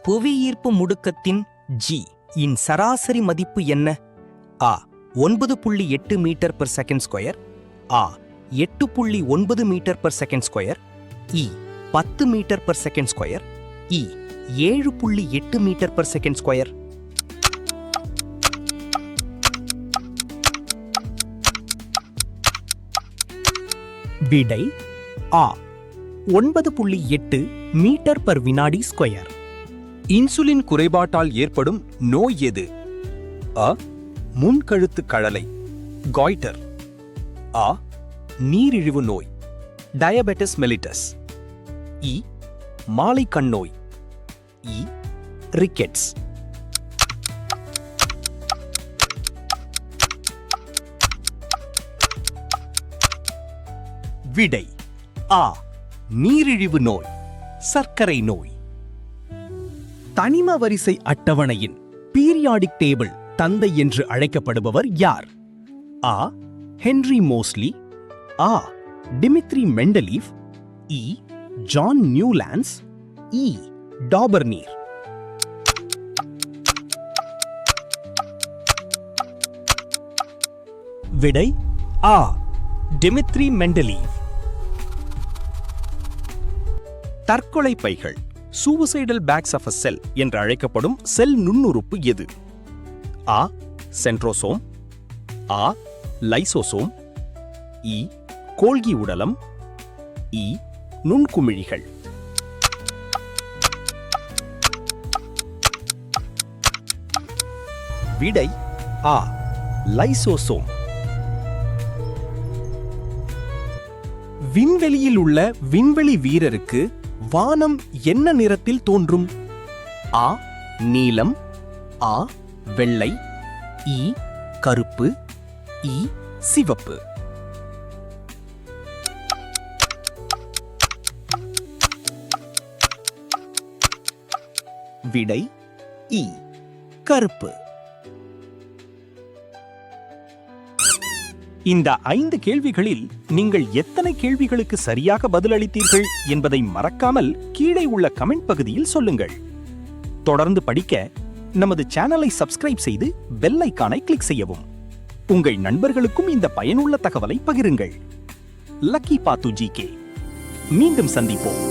புவியீர்ப்பு முடுக்கத்தின் g இன் சராசரி மதிப்பு என்ன? a 9.8 metre per second square, a 8.9 metre per second square, e 10 metre per second square, e 7.8 metre per second square. விடை ஆ 9.8 metre per வினாடி square. Insulin குறைபாட்டால் ஏற்படும் நோய் எது? அ முன்கழுத்து கழலை, காய்டர். ஆ நீரிழிவு நோய், டயபெட்டிஸ் மெலிட்டஸ். இ மாலை கண் நோய், இ ரிக்கெட்ஸ். விடை ஆ நீரிழிவு நோய், சர்க்கரை நோய். தனிம வரிசை அட்டவணையின் பீரியாடிக் டேபிள் தந்தை என்று அழைக்கப்படுபவர் யார்? ஆ ஹென்றி மோஸ்லி, ஆ டிமித்ரி மெண்டலீவ், இ ஜான் நியூலாண்ட்ஸ், இ டாபர்னீர். விடை ஆ டிமித்ரி மெண்டலீவ். தற்கொலை பைகள், சூசைடல் பேக்ஸ் ஆஃப் அ செல் என்று அழைக்கப்படும் செல் நுண்ணுறுப்பு எது? ஆ சென்ட்ரோசோம், ஆ லைசோசோம், இ கோல்கி உடலம், இ நுண்குமிழிகள். விடை ஆ லைசோசோம். விண்வெளியில் உள்ள விண்வெளி வீரருக்கு வானம் என்ன நிறத்தில் தோன்றும்? ஆ நீலம், ஆ வெள்ளை, இ கருப்பு, இ சிவப்பு. விடை இ கருப்பு. இந்த 5 கேள்விகளில் நீங்கள் எத்தனை கேள்விகளுக்கு சரியாக பதிலளித்தீர்கள் என்பதை மறக்காமல் கீழே உள்ள கமெண்ட் பகுதியில் சொல்லுங்கள். தொடர்ந்து படிக்க நமது சேனலை சப்ஸ்கிரைப் செய்து பெல் ஐகானை கிளிக் செய்யவும். உங்கள் நண்பர்களுக்கும் இந்த பயனுள்ள தகவலை பகிருங்கள். லக்கி பாத்து ஜிகே. மீண்டும் சந்திப்போம்.